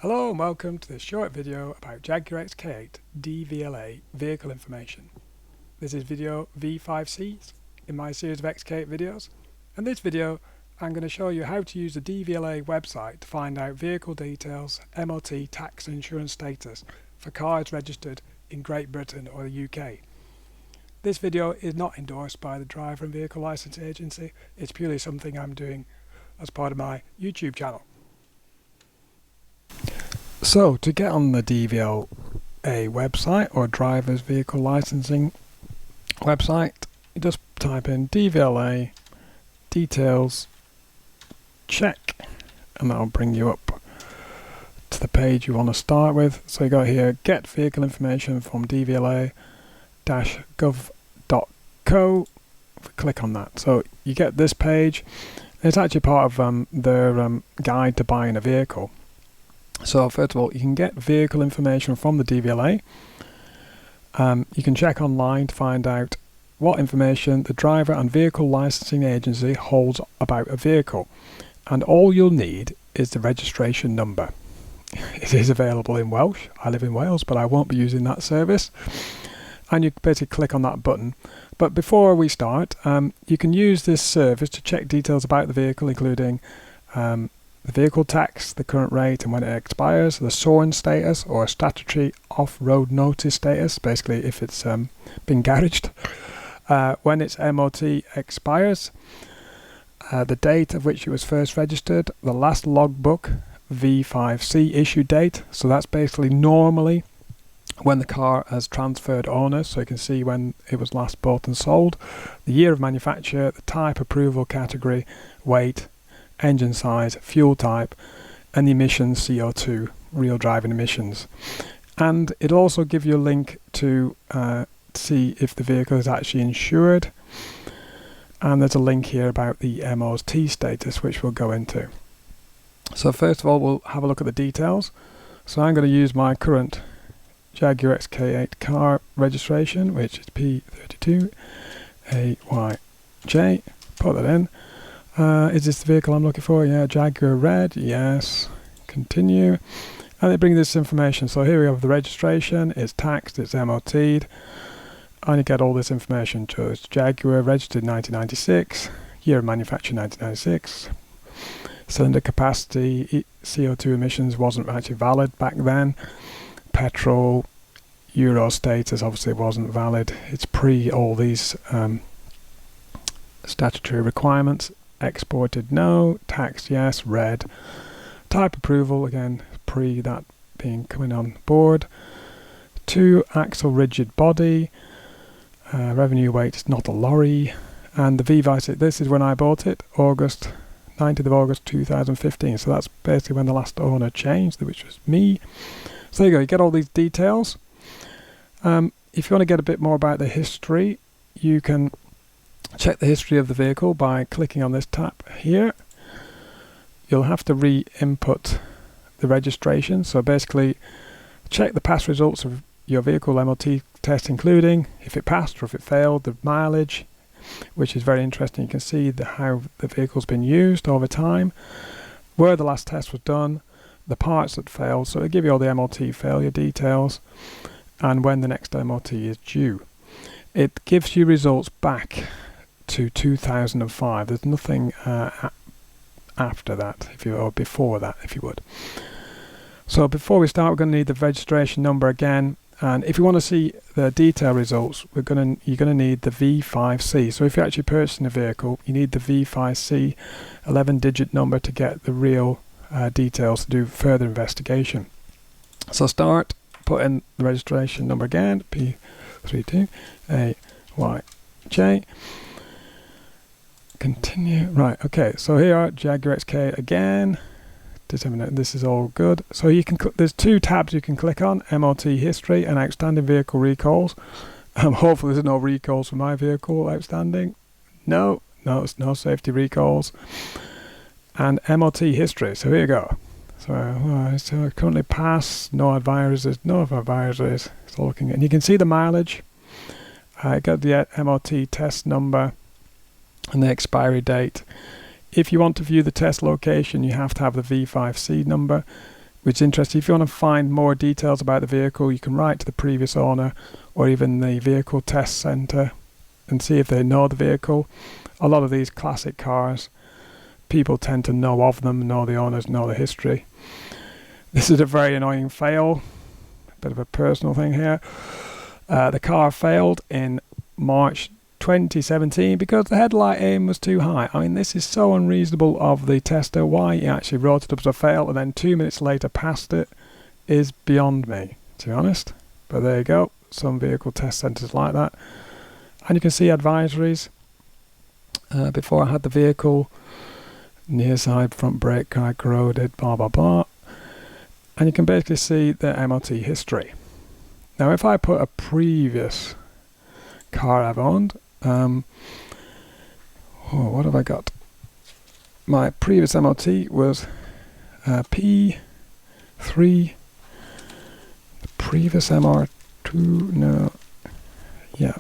Hello and welcome to this short video about Jaguar XK8 DVLA vehicle information. This is video V5C in my series of XK8 videos, and this video I'm going to show you how to use the DVLA website to find out vehicle details, MOT, tax and insurance status for cars registered in Great Britain or the UK. This video is not endorsed by the Driver and Vehicle Licence Agency, it's purely something I'm doing as part of my YouTube channel. So to get on the DVLA website or driver's vehicle licensing website, you just type in DVLA details check and that'll bring you up to the page you want to start with. So you got here get vehicle information from DVLA-gov.co. Click on that. So you get this page. It's actually part of their guide to buying a vehicle. So first of all, you can get vehicle information from the DVLA. You can check online to find out what information the Driver and Vehicle Licensing Agency holds about a vehicle. And all you'll need is the registration number. It is available in Welsh. I live in Wales, but I won't be using that service. And you basically click on that button. But before we start, you can use this service to check details about the vehicle, including the vehicle tax, the current rate and when it expires, the SORN status or statutory off-road notice status, basically if it's been garaged, when its MOT expires, the date of which it was first registered, the last logbook, V5C issue date, so that's basically normally when the car has transferred owners, so you can see when it was last bought and sold, the year of manufacture, the type, approval category, weight, engine size, fuel type and the emissions CO2, real driving emissions. And it'll also give you a link to see if the vehicle is actually insured, and there's a link here about the MOT status which we'll go into. So first of all we'll have a look at the details. So I'm going to use my current Jaguar XK8 car registration, which is P32AYJ. Put that in. Is this the vehicle I'm looking for? Yeah, Jaguar red, yes. Continue. And they bring this information. So here we have the registration, it's taxed, it's MOT'd, and you get all this information. So it's Jaguar, registered 1996, year of manufacture 1996, cylinder capacity, CO2 emissions wasn't actually valid back then, petrol, Euro status obviously wasn't valid, it's pre all these statutory requirements. Exported no, tax yes, red, type approval again pre that being coming on board, 2 axle rigid body, revenue weight is not a lorry, and the V5C, this is when I bought it, 19th of August 2015, so that's basically when the last owner changed, which was me. So there you go, you get all these details. If you want to get a bit more about the history, you can check the history of the vehicle by clicking on this tab here. You'll have to re-input the registration, so basically check the past results of your vehicle MOT test, including if it passed or if it failed, the mileage, which is very interesting. You can see how the vehicle's been used over time, where the last test was done, the parts that failed, so it'll give you all the MOT failure details and when the next MOT is due. It gives you results back to 2005. There's nothing after that, or before that, if you would. So before we start, we're going to need the registration number again, and if you want to see the detail results, you're going to need the V5C. So if you're actually purchasing a vehicle, you need the V5C 11-digit number to get the real details to do further investigation. So put in the registration number again, P32AYJ. Continue. Right, okay, so here are Jaguar XK again. This is all good. So you can there's 2 tabs you can click on, MOT history and outstanding vehicle recalls. Hopefully there's no recalls for my vehicle outstanding. No safety recalls. And MOT history. So here you go. So currently passed, no viruses, it's all looking, and you can see the mileage. I got the MOT test number and the expiry date. If you want to view the test location, you have to have the V5C number. which is interesting. If you want to find more details about the vehicle, you can write to the previous owner or even the vehicle test centre and see if they know the vehicle. A lot of these classic cars, people tend to know of them, know the owners, know the history. This is a very annoying fail, a bit of a personal thing here. The car failed in March 2017 because the headlight aim was too high. I mean, this is so unreasonable of the tester. Why he actually wrote it up as a fail and then 2 minutes later passed it is beyond me, to be honest. But there you go, some vehicle test centres like that. And you can see advisories. Before I had the vehicle, near side front brake guide corroded, blah blah blah. And you can basically see the MOT history. Now if I put a previous car I've owned, what have I got? My previous MOT was P3. The previous MR2, no, yeah,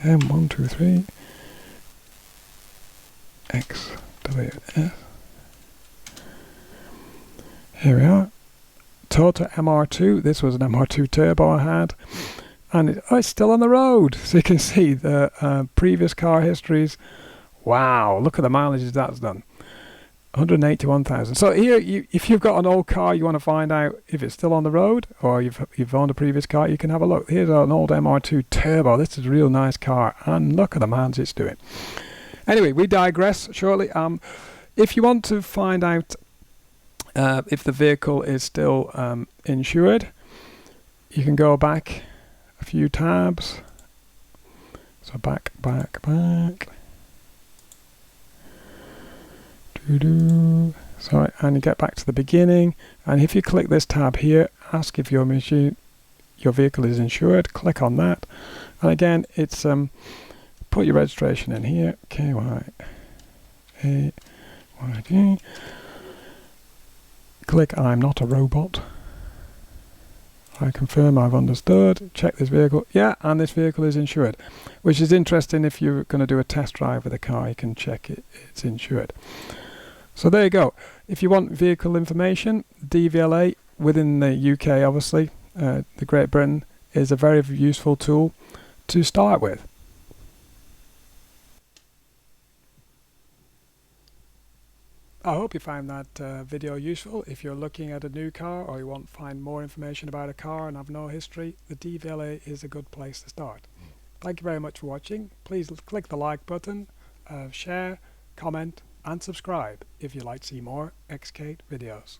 M123 XWS. Here we are. Toyota MR2. This was an MR2 turbo I had, and it's still on the road. So you can see the previous car histories. Wow, look at the mileage that's done. 181,000. So here, if you've got an old car, you want to find out if it's still on the road, or you've owned a previous car, you can have a look. Here's an old MR2 turbo. This is a real nice car, and look at the mileage it's doing. Anyway, we digress shortly. If you want to find out if the vehicle is still insured, you can go back a few tabs. So back. Sorry, and you get back to the beginning. And if you click this tab here, ask if your vehicle is insured. Click on that, and again, it's put your registration in here. KYAYG. Click I'm not a robot. I confirm I've understood. Check this vehicle. Yeah, and this vehicle is insured, which is interesting. If you're going to do a test drive with a car, you can check it's insured. So there you go. If you want vehicle information, DVLA within the UK, obviously, the Great Britain, is a very useful tool to start with. I hope you found that video useful. If you're looking at a new car or you want to find more information about a car and have no history, the DVLA is a good place to start. Thank you very much for watching. Please click the like button, share, comment and subscribe if you'd like to see more X8 videos.